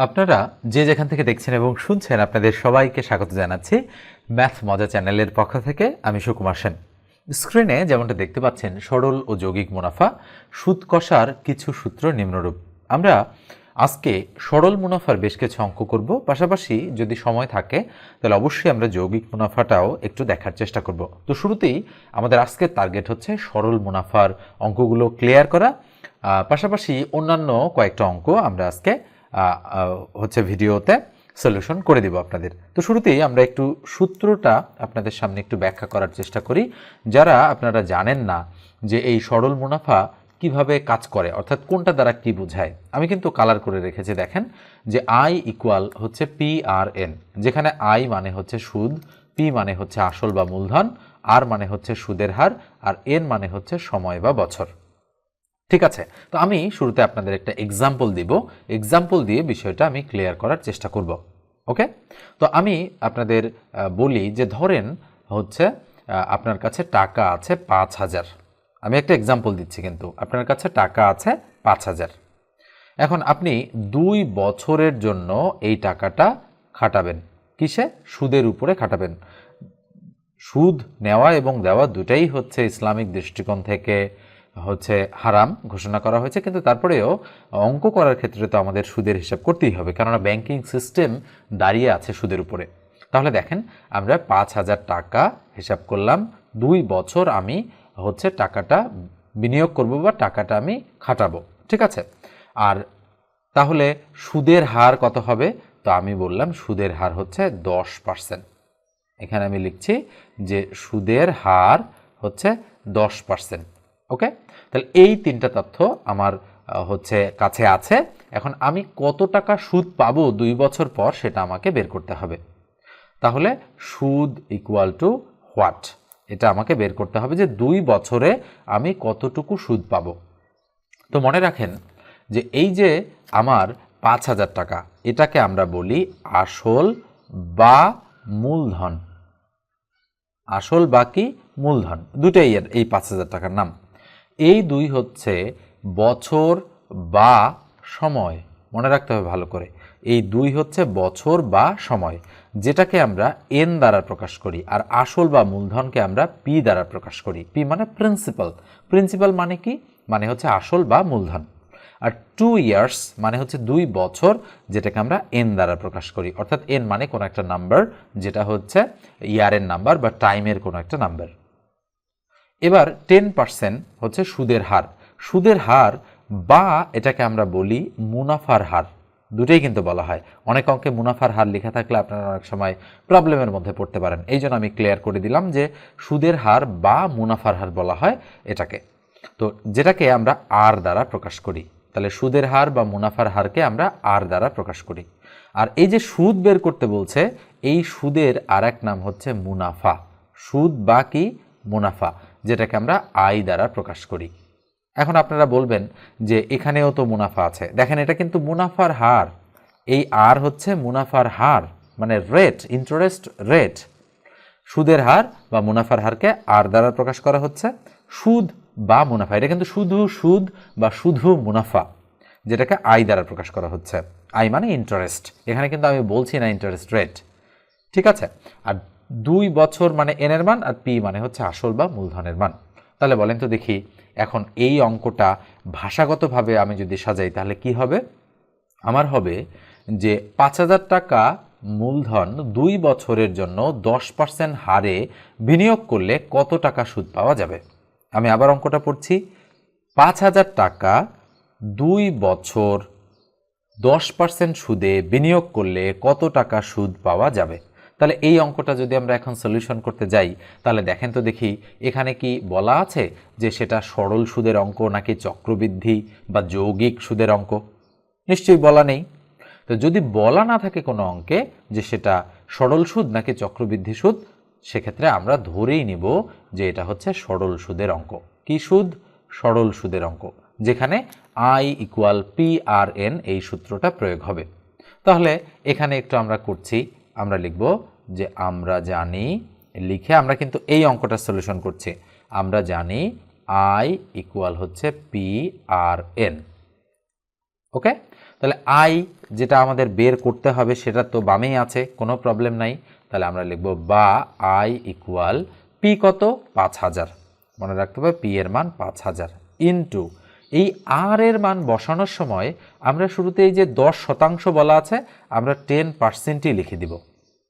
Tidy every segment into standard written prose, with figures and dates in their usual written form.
আপনারা যে যেখান থেকে দেখছেন এবং শুনছেন আপনাদের সবাইকে স্বাগত জানাচ্ছি ম্যাথ মজা চ্যানেলের পক্ষ থেকে। আমি সুকুমার সেন। স্ক্রিনে যেমনটা দেখতে পাচ্ছেন সরল ও যৌগিক মুনাফা সুদ কষার কিছু সূত্র নিম্নরূপ। আমরা আজকে সরল মুনাফার বেশ কিছু অঙ্ক করব, পাশাপাশি যদি সময় থাকে তাহলে অবশ্যই আমরা যৌগিক মুনাফাটাও একটু দেখার চেষ্টা করব। তো শুরুতেই আমাদের আজকের টার্গেট হচ্ছে সরল মুনাফার অঙ্কগুলো ক্লিয়ার করা, পাশাপাশি অন্যান্য কয়েকটা অঙ্ক আমরা আজকে হচ্ছে ভিডিওতে সলিউশন করে দিব আপনাদের। তো শুরুতেই আমরা একটু সূত্রটা আপনাদের সামনে একটু ব্যাখ্যা করার চেষ্টা করি, যারা আপনারা জানেন না যে এই সরল মুনাফা কিভাবে কাজ করে, অর্থাৎ কোনটা দ্বারা কি বোঝায়। আমি কিন্তু কালার করে রেখেছি, দেখেন যে আই ইকুয়াল হচ্ছে পি আর এন, যেখানে আই মানে হচ্ছে সুদ, পি মানে হচ্ছে আসল বা মূলধন, আর মানে হচ্ছে সুদের হার, আর এন মানে হচ্ছে সময় বা বছর। ঠিক আছে, তো আমি শুরুতে আপনাদের একটা এক্সাম্পল দিব, এক্সাম্পল দিয়ে বিষয়টা আমি ক্লিয়ার করার চেষ্টা করব। ওকে, তো আমি আপনাদের বলি যে ধরেন হচ্ছে আপনার কাছে টাকা আছে 5,000। আমি একটা এক্সাম্পল দিচ্ছি, কিন্তু আপনার কাছে টাকা আছে 5,000। এখন আপনি 2 বছরের জন্য এই টাকাটা খাটাবেন। কিসে? সুদের উপরে খাটাবেন। সুদ নেওয়া এবং দেওয়া দুটাই হচ্ছে ইসলামিক দৃষ্টিকোণ থেকে হচ্ছে হারাম ঘোষণা করা হয়েছে, কিন্তু তারপরেও অঙ্ক করার ক্ষেত্রে তো আমাদের সুদের হিসাব করতেই হবে, কেননা ব্যাংকিং সিস্টেম দাঁড়িয়ে আছে সুদের উপরে। তাহলে দেখেন আমরা 5,000 টাকা হিসাব করলাম, 2 বছর আমি হচ্ছে টাকাটা বিনিয়োগ করব বা টাকাটা আমি খাটাবো। ঠিক আছে, আর তাহলে সুদের হার কত হবে? তো আমি বললাম সুদের হার হচ্ছে 10%। এখানে আমি লিখছি যে সুদের হার হচ্ছে 10%। ওকে, তাহলে এই তিনটা তথ্য আমার হচ্ছে কাছে আছে। এখন আমি কত টাকা সুদ পাবো 2 বছর পর সেটা আমাকে বের করতে হবে। তাহলে সুদ ইকুয়াল টু হোয়াট, এটা আমাকে বের করতে হবে যে 2 বছরে আমি কতটুকু সুদ পাবো। তো মনে রাখেন যে এই যে আমার 5,000 টাকা, এটাকে আমরা বলি আসল বা মূলধন। আসল বাকি মূলধন দুটাই এর এই 5,000 টাকার নাম। এই দুই হচ্ছে বছর বা সময়, মনে রাখতে হবে ভালো করে। এই দুই হচ্ছে বছর বা সময়, যেটাকে আমরা এন দ্বারা প্রকাশ করি, আর আসল বা মূলধনকে আমরা পি দ্বারা প্রকাশ করি। পি মানে প্রিন্সিপাল। প্রিন্সিপাল মানে কি? মানে হচ্ছে আসল বা মূলধন। আর 2 ইয়ার্স মানে হচ্ছে 2 বছর, যেটাকে আমরা এন দ্বারা প্রকাশ করি, অর্থাৎ এন মানে কোনো একটা নাম্বার, যেটা হচ্ছে ইয়ারের নাম্বার বা টাইমের কোনো একটা নাম্বার। এবার 10% হচ্ছে সুদের হার। সুদের হার বা এটাকে আমরা বলি মুনাফার হার, দুটোই কিন্তু বলা হয়। অনেক অঙ্কে মুনাফার হার লেখা থাকলে আপনারা অনেক সময় প্রবলেমের মধ্যে পড়তে পারেন, এই জন্য আমি ক্লিয়ার করে দিলাম যে সুদের হার বা মুনাফার হার বলা হয় এটাকে। তো যেটাকে আমরা আর দ্বারা প্রকাশ করি, তাহলে সুদের হার বা মুনাফার হারকে আমরা আর দ্বারা প্রকাশ করি। আর এই যে সুদ বের করতে বলছে, এই সুদের আর এক নাম হচ্ছে মুনাফা। সুদ বা কি? মুনাফা, যেটাকে আমরা আই দ্বারা প্রকাশ করি। এখন আপনারা বলবেন যে এখানেও তো মুনাফা আছে, দেখেন এটা কিন্তু মুনাফার হার। এই আর হচ্ছে মুনাফার হার, মানে রেট, ইন্টারেস্ট রেট। সুদের হার বা মুনাফার হারকে আর দ্বারা প্রকাশ করা হচ্ছে। সুদ বা মুনাফা, এটা কিন্তু শুধু সুদ বা শুধু মুনাফা, যেটাকে আই দ্বারা প্রকাশ করা হচ্ছে। আই মানে ইন্টারেস্ট, এখানে কিন্তু আমি বলছি না ইন্টারেস্ট রেট। ঠিক আছে, আর 2 বছর মানে এন এর মান, আর পি মানে হচ্ছে আসল বা মূলধনের মান। তাহলে বলেন তো দেখি, এখন এই অঙ্কটা ভাষাগতভাবে আমি যদি সাজাই তাহলে কি হবে? আমার হবে যে 5,000 টাকা মূলধন 2 বছরের জন্য 10% হারে বিনিয়োগ করলে কত টাকা সুদ পাওয়া যাবে। আমি আবার অঙ্কটা পড়ছি, 5,000 টাকা 2 বছর 10% সুদে বিনিয়োগ করলে কত টাকা সুদ পাওয়া যাবে। তাহলে এই অঙ্কটা যদি আমরা এখন সলিউশন করতে যাই, তাহলে দেখেন তো দেখি এখানে কি বলা আছে যে সেটা সরল সুদের অঙ্ক নাকি চক্রবৃদ্ধি বা যৌগিক সুদের অঙ্ক? নিশ্চয়ই বলা নেই। তো যদি বলা না থাকে কোনো অঙ্কে যে সেটা সরল সুদ নাকি চক্রবৃদ্ধি সুদ, সেক্ষেত্রে আমরা ধরেই নিব যে এটা হচ্ছে সরল সুদের অঙ্ক। কি সুদ? সরল সুদের অঙ্ক, যেখানে I equal P R N এই সূত্রটা প্রয়োগ হবে। তাহলে এখানে একটু আমরা করছি, আমরা লিখব যে আমরা জানি, লিখে আমরা কিন্তু এই অঙ্কটা সলিউশন করছি। আমরা জানি আই ইকুয়াল হচ্ছে পি আর এন। ওকে, তাহলে আই যেটা আমাদের বের করতে হবে সেটা তো বামেই আছে, কোনো প্রবলেম নাই। তাহলে আমরা লিখব বা আই ইকুয়াল পি কত 5000, মনে রাখতে হবে পি এর মান 5000 ইন্টু এই আর এর মান বসানোর সময় আমরা শুরুতে এই যে 10% বলা আছে আমরা 10%ই লিখে দিব,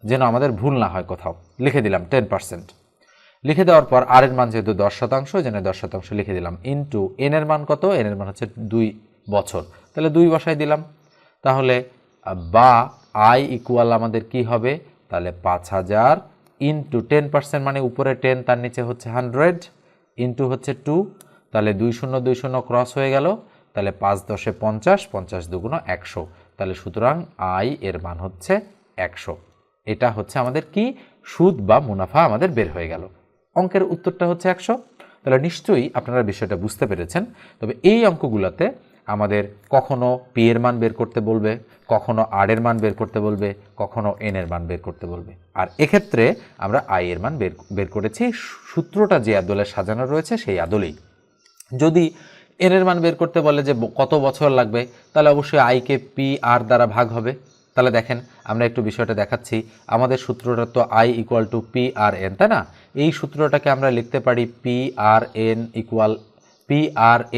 যেন আমাদের ভুল না হয় কোথাও। লিখে দিলাম 10%। লিখে দেওয়ার পর আর এর মান যেহেতু 10%, যেন 10% লিখে দিলাম ইন্টু এন এর মান কত, এন এর মান হচ্ছে 2 বছর, তাহলে 2 বসাই দিলাম। তাহলে বা আই ইকুয়াল আমাদের কি হবে, তাহলে 5000 ইন্টু 10% মানে উপরে 10 তার নিচে হচ্ছে 100 ইন্টু হচ্ছে 2, তাহলে 20 ক্রস হয়ে গেল, তাহলে 5 10 50, 50 দুগুণ 100, তাহলে সুতরাং আই এর মান হচ্ছে 100। এটা হচ্ছে আমাদের কি সুদ বা মুনাফা আমাদের বের হয়ে গেল। অঙ্কের উত্তরটা হচ্ছে 100। তাহলে নিশ্চয়ই আপনারা বিষয়টা বুঝতে পেরেছেন। তবে এই অঙ্কগুলোতে আমাদের কখনো পি এর মান বের করতে বলবে, কখনো আর এর মান বের করতে বলবে, কখনো এন এর মান বের করতে বলবে। আর এক্ষেত্রে আমরা আই এর মান বের করেছি সূত্রটা যে আদলে সাজানো রয়েছে সেই আদলেই। যদি এন এর মান বের করতে বলে যে কত বছর লাগবে, তাহলে অবশ্যই আইকে পি আর দ্বারা ভাগ হবে। তাহলে দেখেন আমরা একটু বিষয়টা দেখাচ্ছি। আমাদের সূত্রটা তো I equal to P R N, তাই না? এই সূত্রটাকে আমরা লিখতে পারি P R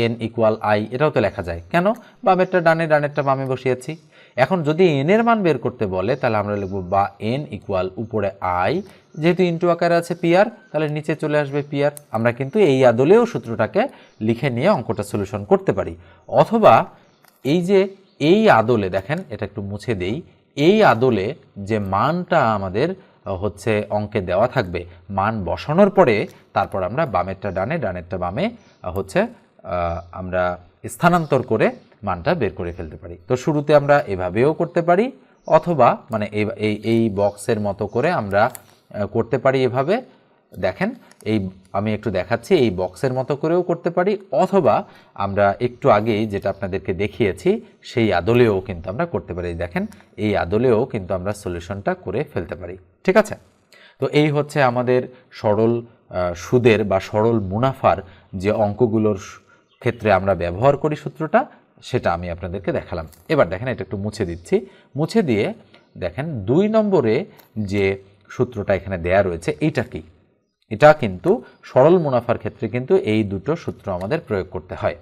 N equal I, এটাও তো লেখা যায়। কেন? বামেরটা ডানে, ডানেরটা বামে বসিয়েছি। এখন যদি এন এর মান বের করতে বলে তাহলে আমরা লিখব বা এন ইকুয়াল উপরে আই, যেহেতু ইন্টু আকারে আছে পি আর, তাহলে নিচে চলে আসবে পি আর। আমরা কিন্তু এই আদলেও সূত্রটাকে লিখে নিয়ে অঙ্কটা সলিউশন করতে পারি। অথবা এই যে এই আদলে দেখেন, এটা একটু মুছে দেই, এই আদলে যে মানটা আমাদের হচ্ছে অঙ্কে দেওয়া থাকবে, মান বসানোর পরে তারপর আমরা বামেরটা ডানে, ডানেরটা বামে হচ্ছে আমরা স্থানান্তর করে মানটা বের করে ফেলতে পারি। তো শুরুতে আমরা এভাবেও করতে পারি, অথবা মানে এই বক্সের মতো করে আমরা করতে পারি এভাবে। দেখেন এই আমি একটু দেখাচ্ছি, এই বক্সের মতো করেও করতে পারি, অথবা আমরা একটু আগেই যেটা আপনাদেরকে দেখিয়েছি সেই আদলেও কিন্তু আমরা করতে পারি। দেখেন এই আদলেও কিন্তু আমরা সলিউশনটা করে ফেলতে পারি। ঠিক আছে? তো এই হচ্ছে আমাদের সরল সুদের বা সরল মুনাফার যে অঙ্কগুলোর ক্ষেত্রে আমরা ব্যবহার করি সূত্রটা, সেটা আমি আপনাদেরকে দেখালাম। এবার দেখেন এটা একটু মুছে দিচ্ছি। মুছে দিয়ে দেখেন 2 নম্বরে যে সূত্রটা এখানে দেয়া রয়েছে, এইটা কি? এটা কিন্তু সরল মুনাফার ক্ষেত্রে কিন্তু এই দুটো সূত্র আমাদের প্রয়োগ করতে হয়।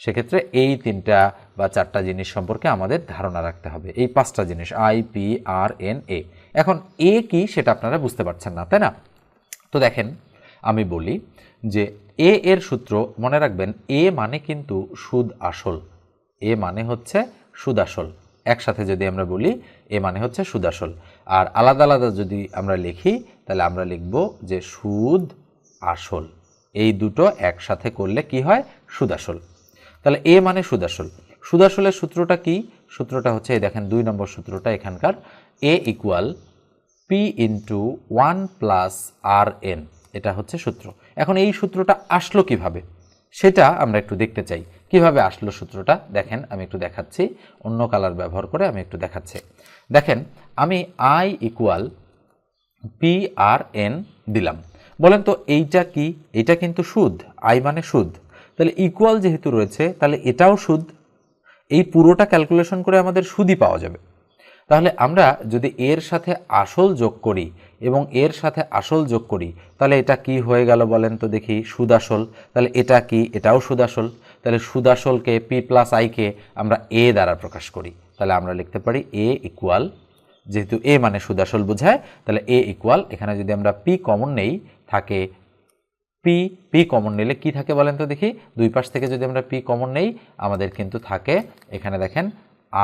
সেক্ষেত্রে এই 3টা বা 4টা জিনিস সম্পর্কে আমাদের ধারণা রাখতে হবে, এই 5টা জিনিস I P R N A. এখন এ কি সেটা আপনারা বুঝতে পারছেন না, তাই না? তো দেখেন আমি বলি যে এ এর সূত্র মনে রাখবেন, এ মানে কিন্তু সুদ আসল, এ মানে হচ্ছে সুদ আসল। একসাথে যদি আমরা বলি এ মানে হচ্ছে সুদ আসল, আর আলাদা আলাদা যদি আমরা লিখি তাহলে আমরা লিখব যে সুদ আসল। এই দুটো একসাথে করলে কি হয়? সুদ আসল। তাহলে এ মানে সুদ আসল। সুদ আসলের সূত্রটা কি? সূত্রটা হচ্ছে এই দেখেন 2 নম্বর সূত্রটা এখানকার, এ ইকুয়াল পি ইন্টু 1 প্লাস আর এন, এটা হচ্ছে সূত্র। এখন এই সূত্রটা আসলো কিভাবে সেটা আমরা একটু দেখতে চাই। কিভাবে আসলো সূত্রটা দেখেন, আমি একটু দেখাচ্ছি, অন্য কালার ব্যবহার করে আমি একটু দেখাচ্ছি। দেখেন আমি I equal P R N দিলাম। বলেন তো এইটা কি? এটা কিন্তু সুদ, আই মানে সুদ। তাহলে ইকুয়াল যেহেতু রয়েছে তাহলে এটাও সুদ। এই পুরোটা ক্যালকুলেশন করে আমাদের সুদই পাওয়া যাবে। তাহলে আমরা যদি এর সাথে আসল যোগ করি এবং এর সাথে আসল যোগ করি তাহলে এটা কি হয়ে গেল বলেন তো দেখি? সুদ আসল। তাহলে এটা কি? এটাও সুদ আসল। তাহলে সুদ আসলকে পি প্লাস আইকে আমরা এ দ্বারা প্রকাশ করি। তাহলে আমরা লিখতে পারি এ ইকুয়াল, যেহেতু এ মানে সুদ আসল বোঝায়, তাহলে এ ইকুয়াল, এখানে যদি আমরা পি কমন নেই থাকে পি কমন নিলে কি থাকে বলেন তো দেখি? দুই পাশ থেকে যদি আমরা পি কমন নেই আমাদের কিন্তু থাকে এখানে দেখেন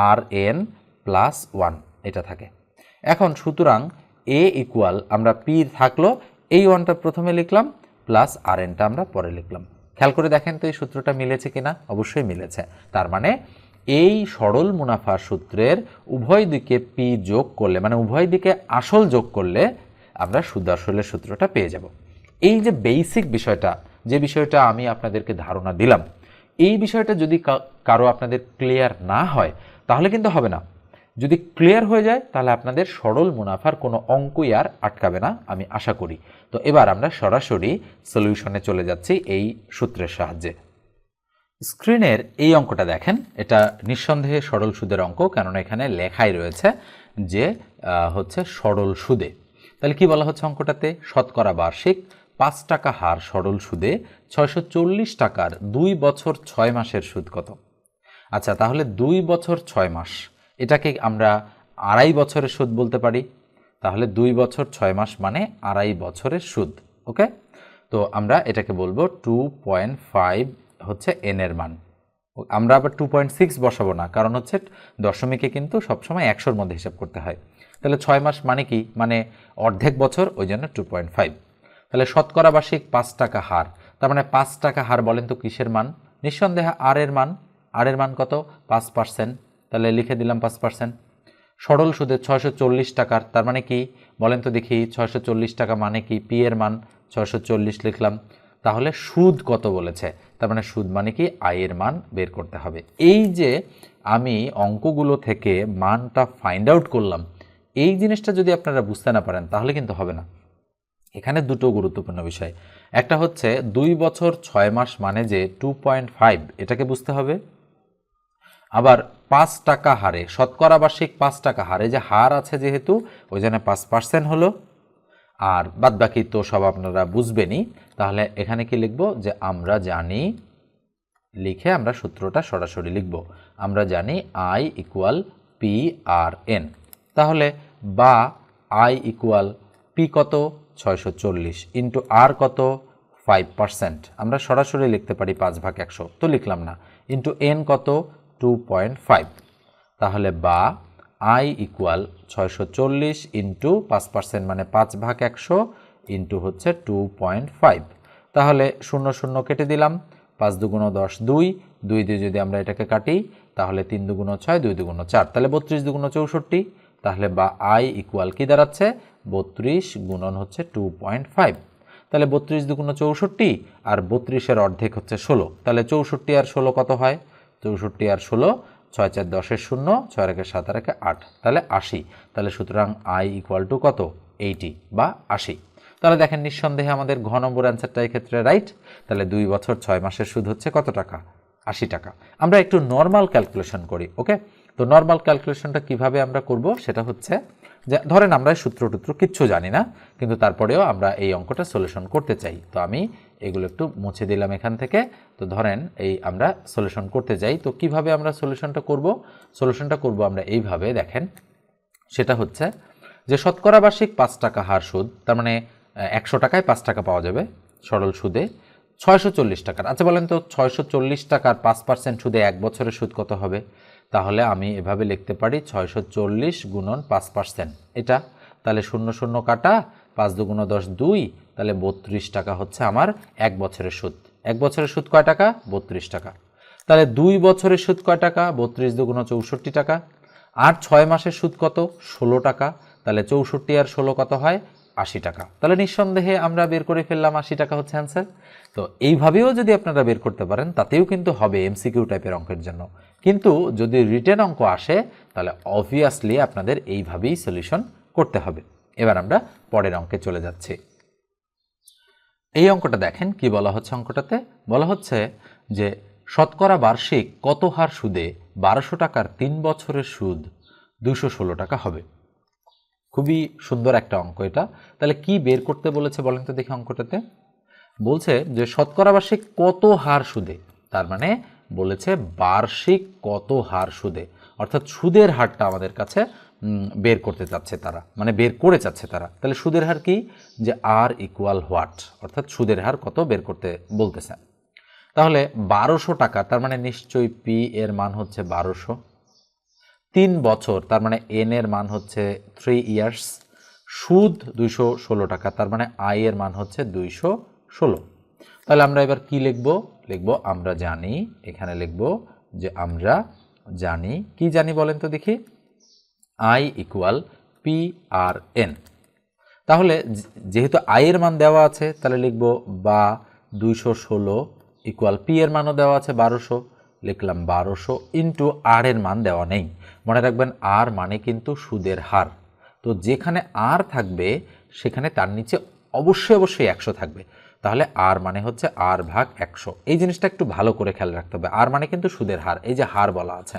আর এন প্লাস 1, এটা থাকে। এখন সুতরাং এ ইকুয়াল আমরা পি থাকলো, এই 1টা প্রথমে লিখলাম প্লাস আর এনটা আমরা পরে লিখলাম। খেয়াল করে দেখেন তো এই সূত্রটা মিলেছে কিনা? অবশ্যই মিলেছে। তার মানে এই সরল মুনাফার সূত্রের উভয় দিকে পি যোগ করলে, মানে উভয় দিকে আসল যোগ করলে আমরা সুদ আসলের সূত্রটা পেয়ে যাব। এই যে বেসিক বিষয়টা, যে বিষয়টা আমি আপনাদেরকে ধারণা দিলাম, এই বিষয়টা যদি কারো আপনাদের ক্লিয়ার না হয় তাহলে কিন্তু হবে না। যদি ক্লিয়ার হয়ে যায় তাহলে আপনাদের সরল মুনাফার কোনো অঙ্কই আর আটকাবে না, আমি আশা করি। তো এবার আমরা সরাসরি সলিউশনে চলে যাচ্ছি এই সূত্রের সাহায্যে। স্ক্রিনের এই অঙ্কটা দেখেন, এটা নিঃসন্দেহে সরল সুদের অঙ্ক, কেননা এখানে লেখাই রয়েছে যে হচ্ছে সরল সুদে। তাহলে কি বলা হচ্ছে অঙ্কটাতে, শতকরা বার্ষিক 5 টাকা হার সরল সুদে 640 টাকার 2 বছর 6 মাসের সুদ কত? আচ্ছা, তাহলে 2 বছর 6 মাস এটাকে আমরা আড়াই বছরের সুদ বলতে পারি। তাহলে 2 বছর 6 মাস মানে আড়াই বছরের সুদ। ওকে, তো আমরা এটাকে বলবো 2.5 হচ্ছে এন এর মান। আমরা আবার 2.6 বসাবো না, কারণ হচ্ছে দশমিকে কিন্তু সবসময় 100-র মধ্যে হিসাব করতে হয়। তাহলে 6 মাস মানে কি, মানে অর্ধেক বছর, ওই জন্য 2.5। তাহলে শতকরা বার্ষিক 5 টাকা হার, তার মানে 5 টাকা হার বলেন তো কিসের মান? নিঃসন্দেহে আর এর মান। আর এর মান কত? 5%। তাহলে লিখে দিলাম 5%। সরল সুদে 640 টাকার, তার মানে কি বলেন তো দেখি, 640 টাকা মানে কি? পি এর মান 640 লিখলাম। তাহলে সুদ কত বলেছে, তার মানে সুদ মানে কি আয়ের মান বের করতে হবে। এই যে আমি অঙ্কগুলো থেকে মানটা ফাইন্ড আউট করলাম, এই জিনিসটা যদি আপনারা বুঝতে না পারেন তাহলে কিন্তু হবে না। এখানে দুটো গুরুত্বপূর্ণ বিষয়, একটা হচ্ছে 2 বছর 6 মাস মানে যে 2.5, এটাকে বুঝতে হবে। আবার 5 টাকা হারে, শতকরা বার্ষিক 5 টাকা হারে যে হার আছে যেহেতু, ওই জন্য 5% হলো। আর বাদ বাকি তো সব আপনারা বুঝবেনই। তাহলে এখানে কি লিখব, যে আমরা জানি, লিখে আমরা সূত্রটা সরাসরি লিখব। আমরা জানি I equal P R N. তাহলে বা আই ইকুয়াল পি কত 640 ইন্টু আর কত 5%, আমরা সরাসরি লিখতে পারি 5/100, তো লিখলাম না, ইন্টু এন কত 2.5। তাহলে বা আই ইকুয়াল 640 ইন্টু 5% মানে 5/100 ইন্টু হচ্ছে 2.5। তাহলে 0 0 কেটে দিলাম, 5 দুগুণ 10 2, 2 দিয়ে যদি আমরা এটাকে কাটি তাহলে 3 দুগুণ 6, 2 দুগুণ 4, তাহলে 32 দুগুণ 64। তাহলে বা আই ইকুয়াল কি দাঁড়াচ্ছে, 32 গুণন হচ্ছে 2.5। তাহলে 32 দুগুণ 64 আর 32-এর অর্ধেক হচ্ছে 16, তাহলে 64 আর 16 কত হয়? 64 আর 16, 6 4 10-এর 0, 6 রেখে 7 রেখে 8, তাহলে 80। তাহলে সুতরাং আই ইকুয়াল টু কত? 80 বা 80। তাহলে দেখেন নিঃসন্দেহে আমাদের ঘ নম্বর অ্যান্সারটা এক্ষেত্রে রাইট। তাহলে 2 বছর 6 মাসের সুদ হচ্ছে কত টাকা? 80 টাকা। আমরা একটু নর্মাল ক্যালকুলেশন করি। ওকে, তো নর্মাল ক্যালকুলেশনটা কিভাবে আমরা করব, সেটা হচ্ছে যে ধরেন আমরা সূত্র টুত্র কিচ্ছু জানি না, কিন্তু তারপরেও আমরা এই অঙ্কটা সলিউশন করতে চাই। তো আমি এগুলো একটু মুছে দিলাম এখান থেকে। তো ধরেন এই আমরা সলিউশন করতে যাই, তো কিভাবে আমরা সলিউশনটা করব? সলিউশনটা করব আমরা এইভাবে, দেখেন, সেটা হচ্ছে যে শতকরা বার্ষিক 5 টাকা হার সুদ, তার মানে 100 টাকায় 5 টাকা পাওয়া যাবে সরল সুদে 640 টাকার। আচ্ছা বলেন তো 640 টাকার 5% সুদে 1 বছরের সুদ কত হবে? তাহলে আমি এভাবে লিখতে পারি 640 গুণন 5%, এটা। তাহলে 0 0 কাটা, 5 দুগুণ 10 2, তাহলে 32 টাকা হচ্ছে আমার 1 বছরের সুদ। 1 বছরের সুদ কয় টাকা? 32 টাকা। তাহলে 2 বছরের সুদ কয় টাকা? 32 দুগুণ 64 টাকা। আর 6 মাসের সুদ কত? 16 টাকা। তাহলে 64 আর 16 কত হয়? 80 টাকা। তাহলে নিঃসন্দেহে আমরা বের করে ফেললাম 80 টাকা হচ্ছে অ্যান্সার। তো এইভাবেও যদি আপনারা বের করতে পারেন তাতেও কিন্তু হবে এমসিকিউ টাইপের অঙ্কের জন্য। কিন্তু যদি রিটেন অঙ্ক আসে তাহলে অবভিয়াসলি আপনাদের এইভাবেই সলিউশন করতে হবে। এবার আমরা পরের অঙ্কে চলে যাচ্ছি। এই অঙ্কটা দেখেন কি বলা হচ্ছে, অঙ্কটাতে বলা হচ্ছে যে শতকরা বার্ষিক কত হার সুদে 1200 টাকার 3 বছরের সুদ 216 টাকা হবে। খুবই সুন্দর একটা অঙ্ক এটা। তাহলে কি বের করতে বলেছে বলেন তো দেখি অঙ্কটাতে। বলছে যে শতকরা বার্ষিক কত হার সুদে, তার মানে বলেছে বার্ষিক কত হার সুদে, অর্থাৎ সুদের হারটা আমাদের কাছে বের করতে চাচ্ছে তারা, মানে বের করে চাচ্ছে তারা। তাহলে সুদের হার কি, যে আর ইকুয়াল হোয়াট, অর্থাৎ সুদের হার কত বের করতে বলতেছে। তাহলে 1200 টাকা, তার মানে নিশ্চয়ই পি এর মান হচ্ছে 1200। 3 বছর, তার মানে এন এর মান হচ্ছে 3 ইয়ার্স। সুদ 216 টাকা, তার মানে আই এর মান হচ্ছে 216। তাহলে আমরা এবার কি লিখব? লিখব আমরা জানি, এখানে লিখব যে আমরা জানি, কি জানি বলেন তো দেখি, I equal P R N. তাহলে যেহেতু আই এর মান দেওয়া আছে তাহলে লিখব বা 216 ইকুয়াল পি এর মানও দেওয়া আছে 1200, লিখলাম 1200 ইন্টু আর এর মান দেওয়া নেই। মনে রাখবেন আর মানে কিন্তু সুদের হার, তো যেখানে আর থাকবে সেখানে তার নিচে অবশ্যই 100 থাকবে। তাহলে আর মানে হচ্ছে আর ভাগ 100। এই জিনিসটা একটু ভালো করে খেয়াল রাখতে হবে। আর মানে কিন্তু সুদের হার, এই যে হার বলা আছে,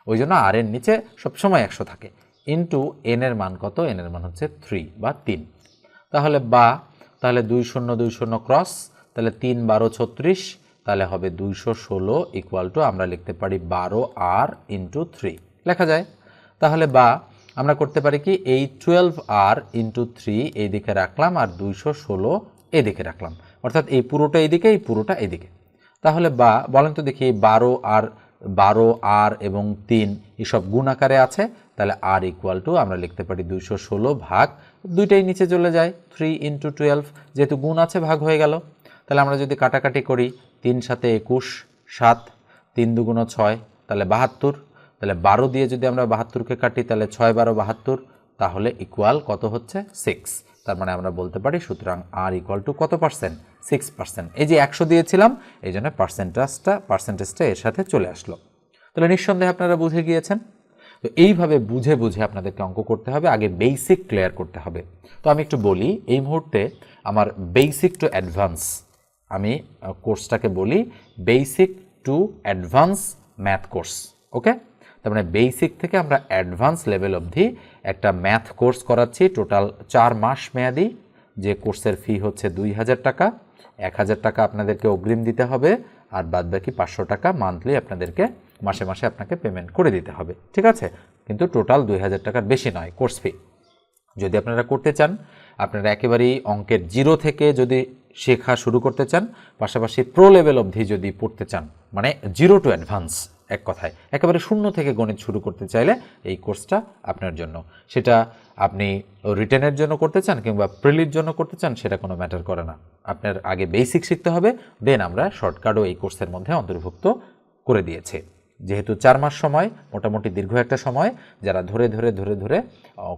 ওই জন্য আর এর নিচে সবসময় 100 থাকে। ইন্টু এন এর মান কত? এন এর মান হচ্ছে 3 বা 3। তাহলে 2 0 2 0 ক্রস, তাহলে 3 12 36, তাহলে হবে 216 ইকুয়াল টু আমরা লিখতে পারি 12 আর ইন্টু 3 লেখা যায়। তাহলে আমরা করতে পারি কি, এই 12 আর ইন্টু 3 এই দিকে রাখলাম আর 216 এই দিকে রাখলাম, অর্থাৎ এই পুরোটা এইদিকে, এই পুরোটা এইদিকে। তাহলে বলেন তো দেখি, 12 আর এবং 3 এসব গুণ আকারে আছে, তাহলে আর ইকুয়াল টু আমরা লিখতে পারি 216 ভাগ, দুইটাই নিচে চলে যায়, 3 ইন্টু 12, যেহেতু গুণ আছে ভাগ হয়ে গেল। তাহলে আমরা যদি কাটাকাটি করি, 3 7 21, 7 3 2 6, তাহলে 72। তাহলে 12 দিয়ে যদি আমরা 72কে কাটি, তাহলে 6 12 72, তাহলে ইকুয়াল কত হচ্ছে? 6। তার মানে আমরা বলতে পারি সুতরাং আর ইকুয়াল টু কত পার্সেন্ট? 6%। এই যে 100 দিয়েছিলাম, এই জন্য পার্সেন্টেজটা এর সাথে চলে আসলো। তাহলে নিঃসন্দেহে আপনারা বুঝে গিয়েছেন। তো এইভাবে বুঝে বুঝে আপনাদেরকে অঙ্ক করতে হবে, আগে বেসিক ক্লিয়ার করতে হবে। তো আমি একটু বলি, এই মুহূর্তে আমার বেসিক টু অ্যাডভান্স, আমি কোর্সটাকে বলি basic to advance math course. Okay, তার মানে বেসিক থেকে আমরা অ্যাডভান্স লেভেল অবধি একটা ম্যাথ কোর্স করাচ্ছি, টোটাল 4 মাস মেয়াদি। যে কোর্সের ফি হচ্ছে 2000 টাকা, 1000 টাকা আপনাদেরকে অগ্রিম দিতে হবে, আর বাদবাকি 500 টাকা মান্থলি আপনাদেরকে মাসে মাসে আপনাকে পেমেন্ট করে দিতে হবে, ঠিক আছে? কিন্তু টোটাল 2000 টাকার বেশি নয় কোর্স ফি। যদি আপনারা করতে চান, আপনারা একেবারেই অঙ্কের জিরো থেকে যদি শেখা শুরু করতে চান, পাশাপাশি প্রো লেভেল অবধি যদি পড়তে চান, মানে জিরো টু অ্যাডভান্স, এক কথায় একেবারে শূন্য থেকে গণিত শুরু করতে চাইলে এই কোর্সটা আপনার জন্য। সেটা আপনি রিটেনের জন্য করতে চান কিংবা প্রিলির জন্য করতে চান, সেটা কোনো ম্যাটার করে না। আপনার আগে বেসিক শিখতে হবে, দেন আমরা শর্টকাটও এই কোর্সের মধ্যে অন্তর্ভুক্ত করে দিয়েছে। যেহেতু 4 মাস সময়, মোটামুটি দীর্ঘ একটা সময়, যারা ধরে ধরে ধরে ধরে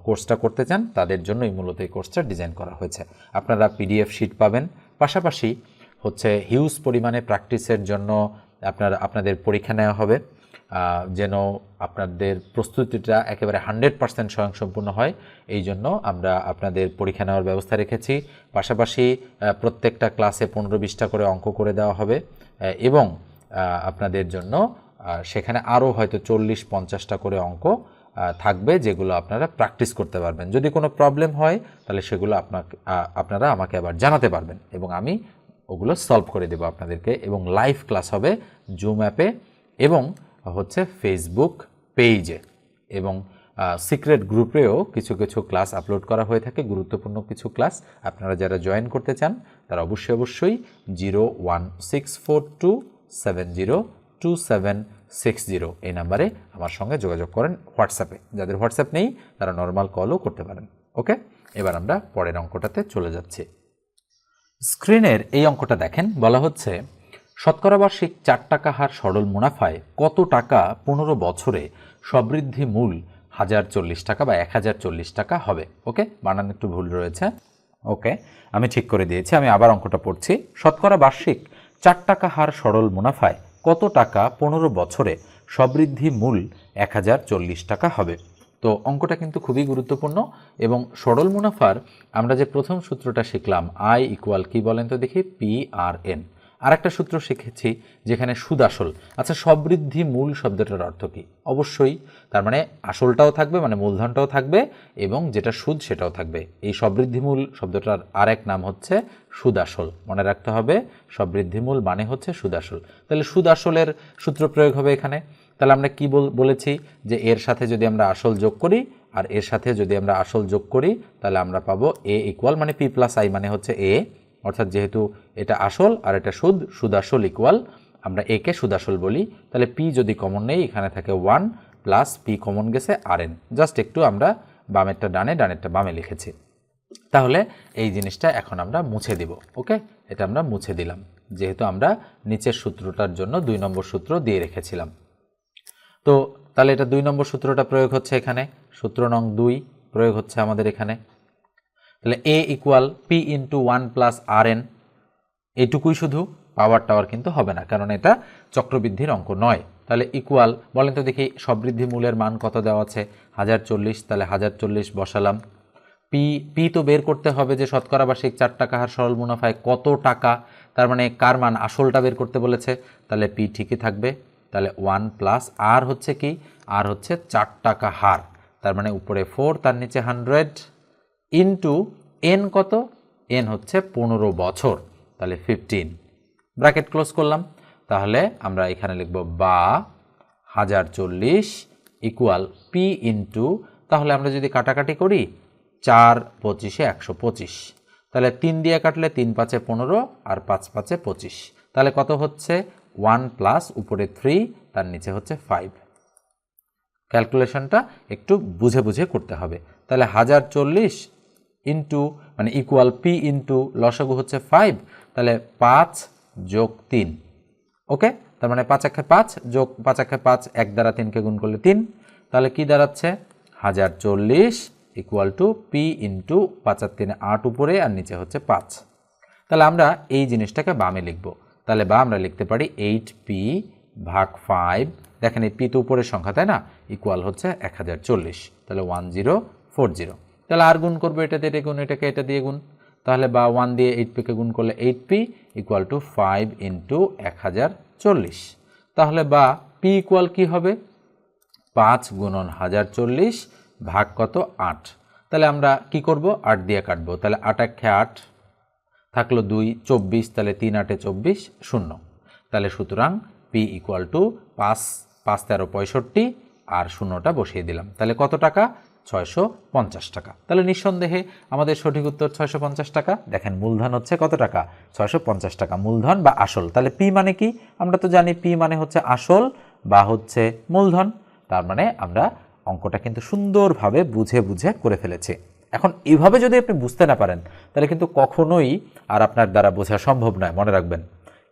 কোর্সটা করতে চান তাদের জন্যই মূলত এই কোর্সটা ডিজাইন করা হয়েছে। আপনারা পিডিএফ শিট পাবেন, পাশাপাশি হচ্ছে হিউজ পরিমাণে প্র্যাকটিসের জন্য আপনাদের পরীক্ষা নেওয়া হবে, যেন আপনাদের প্রস্তুতিটা একেবারে 100% স্বয়ংসম্পূর্ণ হয়। এই জন্য আমরা আপনাদের পরীক্ষা নেওয়ার ব্যবস্থা রেখেছি। পাশাপাশি প্রত্যেকটা ক্লাসে 15-20টা করে অঙ্ক করে দেওয়া হবে, এবং আপনাদের জন্য সেখানে আরও হয়তো 40-50টা করে অঙ্ক থাকবে, যেগুলো আপনারা প্র্যাকটিস করতে পারবেন। যদি কোনো প্রবলেম হয় তাহলে সেগুলো আপনারা আমাকে আবার জানাতে পারবেন, এবং আমি ওগুলো সলভ করে দেবো আপনাদেরকে। এবং লাইভ ক্লাস হবে জুম অ্যাপে, এবং হচ্ছে ফেসবুক পেজে, এবং সিক্রেট গ্রুপেও কিছু কিছু ক্লাস আপলোড করা হয়ে থাকে, গুরুত্বপূর্ণ কিছু ক্লাস। আপনারা যারা জয়েন করতে চান তারা অবশ্যই 01642702760 এই নাম্বারে আমার সঙ্গে যোগাযোগ করেন হোয়াটসঅ্যাপে। যাদের হোয়াটসঅ্যাপ নেই তারা নর্মাল কলও করতে পারেন। ওকে, এবার আমরা পরের অঙ্কটাতে চলে যাচ্ছি। স্ক্রিনের এই অঙ্কটা দেখেন, বলা হচ্ছে শতকরা বার্ষিক 4 টাকা হার সরল মুনাফায় কত টাকা 15 বছরে সবৃদ্ধি মূল 1040 টাকা বা 1040 টাকা হবে। ওকে, বানান একটু ভুল রয়েছে। ওকে, আমি ঠিক করে দিয়েছি। আমি আবার অঙ্কটা পড়ছি। শতকরা বার্ষিক 4 টাকা হার সরল মুনাফায় কত টাকা 15 বছরে সবৃদ্ধি মূল 1040 টাকা হবে। তো অঙ্কটা কিন্তু খুবই গুরুত্বপূর্ণ, এবং সরল মুনাফার আমরা যে প্রথম সূত্রটা শিখলাম, আই ইকুয়াল কি বলেন তো দেখি, PRN। আর একটা সূত্র শিখেছি যেখানে সুদ আসল। আচ্ছা, সবৃদ্ধি মূল শব্দটার অর্থ কি? অবশ্যই তার মানে আসলটাও থাকবে, মানে মূলধনটাও থাকবে, এবং যেটা সুদ সেটাও থাকবে। এই সবৃদ্ধি মূল শব্দটার আর এক নাম হচ্ছে সুদ আসল। মনে রাখতে হবে, সবৃদ্ধি মূল মানে হচ্ছে সুদ আসল। তাহলে সুদ আসলের সূত্র প্রয়োগ হবে এখানে। তাহলে আমরা কি বলেছি, যে এর সাথে যদি আমরা আসল যোগ করি আর এর সাথে যদি আমরা আসল যোগ করি, তাহলে আমরা পাবো A ইকুয়াল, মানে P প্লাস I মানে হচ্ছে A, অর্থাৎ যেহেতু এটা আসল আর এটা সুদ আসল ইকুয়াল আমরা A কে সুদ আসল বলি। তাহলে P যদি কমন নেই, এখানে থাকে 1 প্লাস P কমন গেছে RN। জাস্ট একটু আমরা বামেরটা ডানে ডানেরটা বামে লিখেছি। তাহলে এই জিনিসটা এখন আমরা মুছে দিব। ওকে, এটা আমরা মুছে দিলাম, যেহেতু আমরা নিচের সূত্রটার জন্য 2 নম্বর সূত্র দিয়ে রেখেছিলাম। তো তাহলে এটা 2 নম্বর সূত্রটা প্রয়োগ হচ্ছে এখানে, সূত্র নং 2 প্রয়োগ হচ্ছে আমাদের এখানে। তাহলে A equal P into 1 plus RN, এইটুকুই শুধু, পাওয়ার টাওয়ার কিন্তু হবে না, কারণ এটা চক্রবৃদ্ধির অঙ্ক নয়। তাহলে ইকুয়াল বলেন তো দেখি, সবৃদ্ধি মূলের মান কত দেওয়া আছে? 1040। তাহলে 1040 বসালাম, পি পি তো বের করতে হবে যে শতকরা বার্ষিক 4 টাকা হার সরল মুনাফায় কত টাকা, তার মানে কার মান, আসলটা বের করতে বলেছে, তাহলে পি ঠিকই থাকবে। তাহলে 1 প্লাস আর হচ্ছে কি, আর হচ্ছে 4 টাকা হার, তার মানে উপরে 4 তার নিচে 100 ইন্টু এন কত, এন হচ্ছে 15 বছর, তাহলে 15 ব্র্যাকেট ক্লোজ করলাম। তাহলে আমরা এখানে লিখব বা 1040 ইকুয়াল পি ইন্টু, তাহলে আমরা যদি কাটাকাটি করি 4 25 125, তাহলে 3 দিয়ে কাটলে 3 5 15 আর 5 5 25, তাহলে কত হচ্ছে 1 প্লাস উপরে 3 তার নিচে হচ্ছে 5। ক্যালকুলেশনটা একটু বুঝে বুঝে করতে হবে। তাহলে 1040 ইন্টু মানে ইকুয়াল পি ইন্টু লসাগু হচ্ছে 5, তাহলে 5 যোগ 3, ওকে, তার মানে 5 একে 5 যোগ 5 একে 5, 1 দ্বারা 3কে গুণ করলে 3, তাহলে কি দাঁড়াচ্ছে 1040 ইকুয়াল টু পি ইন্টু 5 আর 3 8 উপরে আর নিচে হচ্ছে 5। তাহলে আমরা এই জিনিসটাকে বামে লিখব, তাহলে বা আমরা লিখতে পারি 8p ভাগ 5, দেখেন এই পি তো উপরের সংখ্যা তাই না, ইকুয়াল হচ্ছে 1040, তাহলে 1040, তাহলে আর গুণ করবো এটা দিয়ে গুণ, এটাকে এটা দিয়ে গুণ, তাহলে বা 1 দিয়ে 8p-কে গুণ করলে 8p ইকুয়াল টু 5 ইন্টু 1040, তাহলে বা পি ইকুয়াল কি হবে 5 গুণন 1040 ভাগ কত 8, তাহলে আমরা কি করব 8 দিয়ে কাটবো, তাহলে 8 একে 8 থাকলো 2 24, তাহলে 3 8 24 0, তাহলে সুতরাং পি ইকুয়াল টু 5 5 13 65 আর শূন্যটা বসিয়ে দিলাম, তাহলে কত টাকা 650 টাকা। তাহলে নিঃসন্দেহে আমাদের সঠিক উত্তর 650 টাকা। দেখেন মূলধন হচ্ছে কত টাকা 650 টাকা, মূলধন বা আসল। তাহলে পি মানে কি, আমরা তো জানি পি মানে হচ্ছে আসল বা হচ্ছে মূলধন, তার মানে আমরা অঙ্কটা কিন্তু সুন্দরভাবে বুঝে বুঝে করে ফেলেছি। এখন এভাবে যদি আপনি বুঝতে না পারেন তাহলে কিন্তু কখনোই আর আপনার দ্বারা বোঝা সম্ভব নয়, মনে রাখবেন।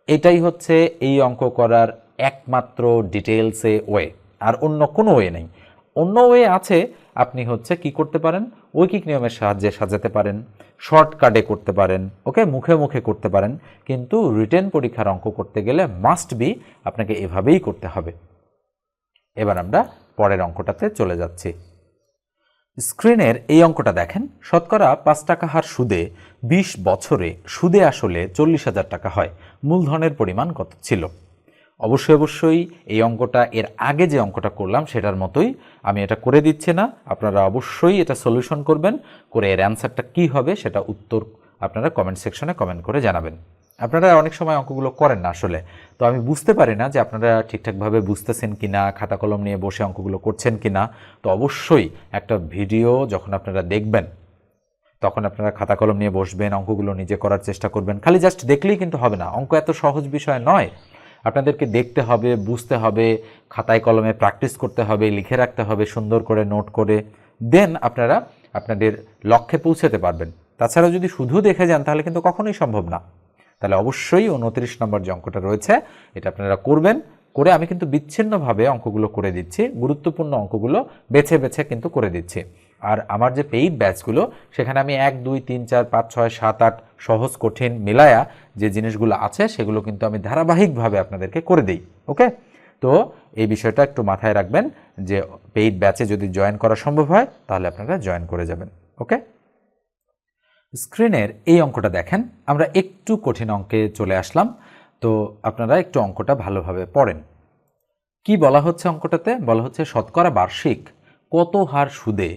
এটাই হচ্ছে এই অঙ্ক করার একমাত্র ডিটেলসে ওয়ে, আর অন্য কোনো ওয়ে নেই। অন্য ওয়ে আছে, আপনি হচ্ছে কি করতে পারেন, ঐকিক নিয়মের সাহায্যে সাজাতে পারেন, শর্টকাটে করতে পারেন, ওকে, মুখে মুখে করতে পারেন, কিন্তু রিটেন পরীক্ষার অঙ্ক করতে গেলে মাস্ট বি আপনাকে এভাবেই করতে হবে। এবার আমরা পরের অঙ্কটাতে চলে যাচ্ছি। স্ক্রিনের এই অঙ্কটা দেখেন, শতকরা 5 টাকা হার সুদে 20 বছরে সুদে আসলে 40,000 টাকা হয়, মূলধনের পরিমাণ কত ছিল? অবশ্যই এই অঙ্কটা এর আগে যে অঙ্কটা করলাম সেটার মতোই আমি এটা করে দিচ্ছি না, আপনারা অবশ্যই এটা সলিউশন করবেন, করে এর অ্যান্সারটা কী হবে সেটা উত্তর আপনারা কমেন্ট সেকশনে কমেন্ট করে জানাবেন। আপনারা অনেক সময় অঙ্কগুলো করেন না আসলে, তো আমি বুঝতে পারি না যে আপনারা ঠিকঠাকভাবে বুঝতেছেন কি না, খাতা কলম নিয়ে বসে অঙ্কগুলো করছেন কি না। তো অবশ্যই একটা ভিডিও যখন আপনারা দেখবেন তখন আপনারা খাতা কলম নিয়ে বসবেন, অঙ্কগুলো নিজে করার চেষ্টা করবেন। খালি জাস্ট দেখলেই কিন্তু হবে না, অঙ্ক এত সহজ বিষয় নয়, আপনাদেরকে দেখতে হবে, বুঝতে হবে, খাতায় কলমে প্র্যাকটিস করতে হবে, লিখে রাখতে হবে সুন্দর করে নোট করে, দেন আপনারা আপনাদের লক্ষ্যে পৌঁছাতে পারবেন। তাছাড়া যদি শুধু দেখে যান তাহলে কিন্তু কখনোই সম্ভব না। তাহলে অবশ্যই 29 নম্বর যে অঙ্কটা রয়েছে এটা আপনারা করবেন, করে আমি কিন্তু বিচ্ছিন্নভাবে অঙ্কগুলো করে দিচ্ছি, গুরুত্বপূর্ণ অঙ্কগুলো বেছে বেছে কিন্তু করে দিচ্ছি। আর আমার যে পেইড ব্যাচগুলো সেখানে আমি 1 2 3 4 5 6 7 8 সহজ কঠিন মিলায়া যে জিনিসগুলো আছে সেগুলো কিন্তু আমি ধারাবাহিকভাবে আপনাদেরকে করে দিই, ওকে। তো এই বিষয়টা একটু মাথায় রাখবেন যে পেইড ব্যাচে যদি জয়েন করা সম্ভব হয় তাহলে আপনারা জয়েন করে যাবেন, ওকে। স্ক্রিনের এই অঙ্কটা দেখেন, আমরা একটু কঠিন অঙ্কে চলে আসলাম, তো আপনারা একটু অঙ্কটা ভালোভাবে পড়েন। কি বলা হচ্ছে অঙ্কটাতে, বলা হচ্ছে শতকরা বার্ষিক কত হার সুদে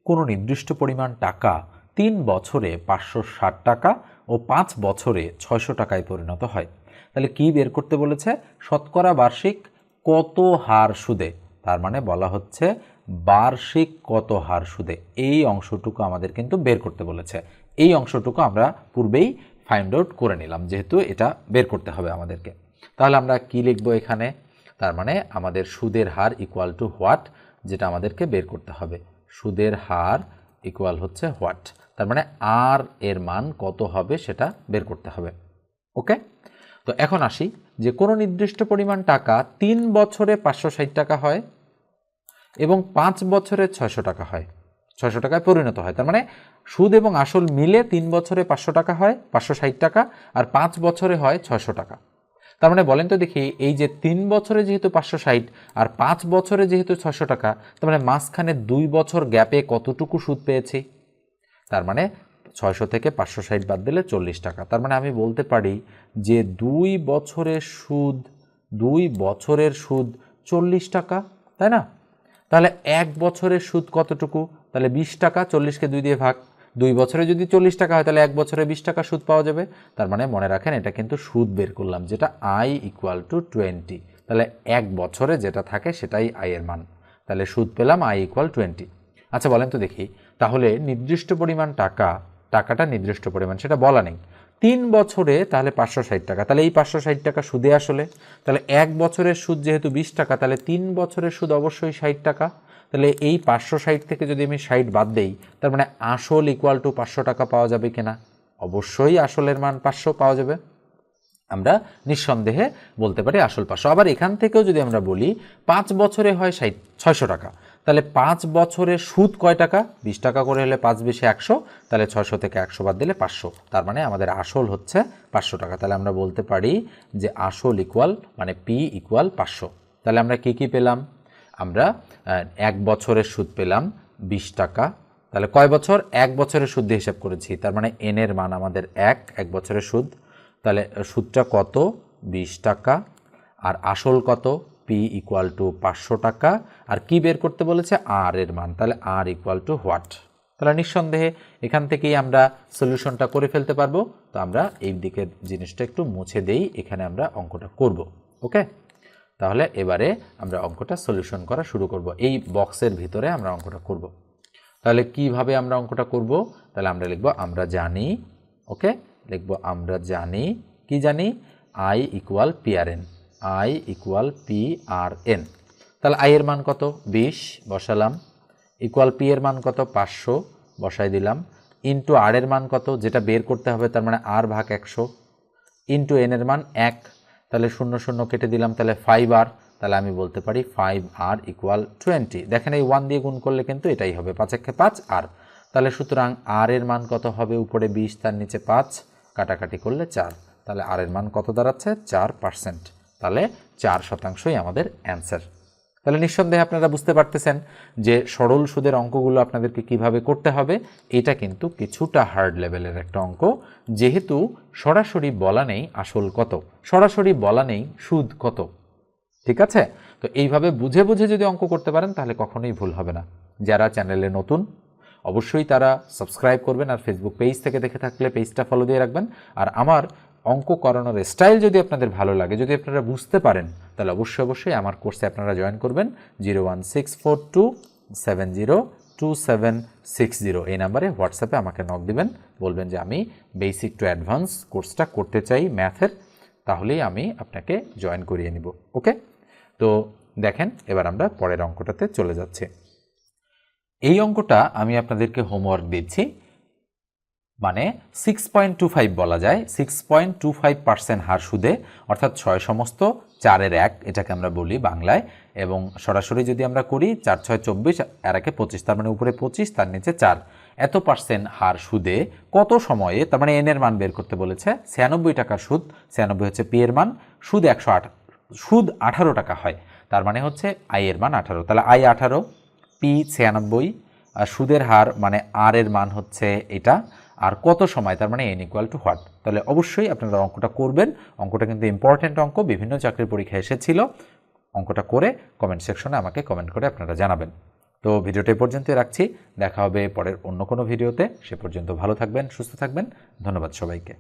কোনো নির্দিষ্ট পরিমাণ টাকা 3 বছরে 560 টাকা ও 5 বছরে 600 টাকায় পরিণত হয়। তাহলে কি বের করতে বলেছে, শতকরা বার্ষিক কত হার সুদে, তার মানে বলা হচ্ছে বার্ষিক কত হার সুদে, এই অংশটুকু আমাদের কিন্তু বের করতে বলেছে। এই অংশটুকু আমরা পূর্বেই ফাইন্ড আউট করে নিলাম, যেহেতু এটা বের করতে হবে আমাদেরকে। তাহলে আমরা কি লিখব এখানে, তার মানে আমাদের সুদের হার ইকুয়াল টু হোয়াট, যেটা আমাদেরকে বের করতে হবে। সুদের হার ইকুয়াল হচ্ছে হোয়াট, তার মানে আর এর মান কত হবে সেটা বের করতে হবে, ওকে। তো এখন আসি যে কোনো নির্দিষ্ট পরিমাণ টাকা 3 বছরে 560 টাকা হয় এবং 5 বছরে 600 টাকা হয়, 600 টাকায় পরিণত হয়। তার মানে সুদ এবং আসল মিলে 3 বছরে 500 টাকা হয়, 560 টাকা, আর 5 বছরে হয় 600 টাকা। তার মানে বলেন তো দেখি, এই যে 3 বছরে যেহেতু 560 আর 5 বছরে যেহেতু 600 টাকা, তার মানে মাঝখানে 2 বছর গ্যাপে কতটুকু সুদ পেয়েছি? তার মানে 600 থেকে 560 বাদ দিলে 40 টাকা। তার মানে আমি বলতে পারি যে 2 বছরের সুদ 40 টাকা, তাই না? তাহলে 1 বছরের সুদ কতটুকু? তাহলে 20 টাকা, 40কে 2 দিয়ে ভাগ। 2 বছরে যদি 40 টাকা হয় তাহলে 1 বছরে 20 টাকা সুদ পাওয়া যাবে। তার মানে মনে রাখেন এটা কিন্তু সুদ বের করলাম, যেটা I = 20। তাহলে 1 বছরে যেটা থাকে সেটাই I এর মান। তাহলে সুদ পেলাম I = 20। আচ্ছা বলেন তো দেখি, তাহলে নির্দিষ্ট পরিমাণ টাকাটা নির্দিষ্ট পরিমাণ সেটা বলা নেই। 3 বছরে তাহলে 560 টাকা, তাহলে এই 560 টাকা সুদে আসলে। তাহলে 1 বছরের সুদ যেহেতু 20 টাকা, তাহলে 3 বছরের সুদ অবশ্যই 60 টাকা। তাহলে এই 560 থেকে যদি আমি 60 বাদ দেই, তার মানে আসল = 500 টাকা পাওয়া যাবে কিনা? অবশ্যই আসলের মান 500 পাওয়া যাবে। আমরা নিঃসন্দেহে বলতে পারি আসল 500। আবার এখান থেকেও যদি আমরা বলি 5 বছরে হয় 600 টাকা, তাহলে 5 বছরের সুদ কয় টাকা? 20 টাকা করে হলে 5 × 100, তাহলে 600 থেকে 100 বাদ দিলে 500। তার মানে আমাদের আসল হচ্ছে 500 টাকা। তাহলে আমরা বলতে পারি যে আসল মানে P = 500। তাহলে আমরা কি পেলাম? আমরা 1 বছরের সুদ পেলাম 20 টাকা। তাহলে কয় বছর? 1 বছরের সুদ দিয়ে হিসাব করেছি, তার মানে n এর মান আমাদের 1 বছরের সুদ। তাহলে সুদটা কত? 20 টাকা। আর আসল কত? P = 500 টাকা। আর কি বের করতে বলেছে? R এর মান। তাহলে R = হোয়াট? তাহলে নিঃসন্দেহে এখান থেকেই আমরা সলিউশনটা করে ফেলতে পারবো। তো আমরা এই দিকের জিনিসটা একটু মুছে দেই, এখানে আমরা অঙ্কটা করব। ওকে, তাহলে এবারে আমরা অঙ্কটা সলিউশন করা শুরু করব। এই বক্সের ভিতরে আমরা অঙ্কটা করব। তাহলে কিভাবে আমরা অঙ্কটা করব? তাহলে আমরা লিখব আমরা জানি। ওকে, লিখব আমরা জানি। কি জানি? I = PRN। I = PRN। তাহলে I এর মান কত? 20 বসালাম, ইকুয়াল P এর মান কত? 500 বসাই দিলাম, ইন্টু R এর মান কত যেটা বের করতে হবে, তার মানে R/100, ইন্টু n এর মান 1। তাহলে 0 0 কেটে দিলাম, তাহলে 5R। তাহলে আমি বলতে পারি 5R = 20। দেখেন এই 1 দিয়ে গুণ করলে কিন্তু এটাই হবে, 5 × 5 R। তাহলে সুতরাং R এর মান কত হবে? উপরে 20, তার নিচে 5, কাটাকাটি করলে 4। তাহলে R এর মান কত দাঁড়াচ্ছে? 4%। তাহলে 4%ই আমাদের অ্যান্সার। তাহলে নিঃসন্দেহে আপনারা বুঝতে পারতেছেন যে সরল সুদের অঙ্কগুলো আপনাদেরকে কিভাবে করতে হবে। এটা কিন্তু কিছুটা হার্ড লেভেলের একটা অঙ্ক, যেহেতু সরাসরি বলা নেই আসল কত, সরাসরি বলা নেই সুদ কত। ঠিক আছে? তো এইভাবে বুঝে বুঝে যদি অঙ্ক করতে পারেন তাহলে কখনোই ভুল হবে না। যারা চ্যানেলে নতুন অবশ্যই তারা সাবস্ক্রাইব করবেন, আর ফেসবুক পেজ থেকে দেখে থাকলে পেজটা ফলো দিয়ে রাখবেন। আর আমার অঙ্ক করানোর স্টাইল যদি আপনাদের ভালো লাগে, যদি আপনারা বুঝতে পারেন, তাহলে অবশ্যই আমার কোর্সে আপনারা জয়েন করবেন। 01642702760 এই নাম্বারে হোয়াটসঅ্যাপে আমাকে নক দিবেন, বলবেন যে আমি বেসিক টু অ্যাডভান্স কোর্সটা করতে চাই ম্যাথের, তাহলেই আমি আপনাকে জয়েন করিয়ে নিব। ওকে, তো দেখেন এবার আমরা পরের অঙ্কটাতে চলে যাচ্ছি। এই অঙ্কটা আমি আপনাদেরকে হোমওয়ার্ক দিচ্ছি, মানে 6.25 বলা যায়, 6.25% হার সুদে, অর্থাৎ 6 সমস্ত 4-এর 1 এটাকে আমরা বলি বাংলায়। এবং সরাসরি যদি আমরা করি 4 × 6 = 24, আর 1 = 25, তার মানে উপরে 25 তার নিচে 4, এত % হার সুদে কত সময়ে, তার মানে n এর মান বের করতে বলেছে। 96 টাকার সুদ, 96 হচ্ছে P এর মান, সুদ 18 টাকা হয়, তার মানে হচ্ছে I এর মান 18। তাহলে I 18, P 96, আর সুদের হার মানে R এর মান হচ্ছে এটা, আর কত সময়, তার মানে n = হোয়াট। তাহলে অবশ্যই আপনারা অঙ্কটা করবেন। অঙ্কটা কিন্তু ইম্পর্টেন্ট অঙ্ক, বিভিন্ন চাকরির পরীক্ষায় এসেছিল। অঙ্কটা করে কমেন্ট সেকশনে আমাকে কমেন্ট করে আপনারা জানাবেন। তো ভিডিওটা এই পর্যন্তই রাখছি, দেখা হবে পরের অন্য কোনো ভিডিওতে। সে পর্যন্ত ভালো থাকবেন, সুস্থ থাকবেন। ধন্যবাদ সবাইকে।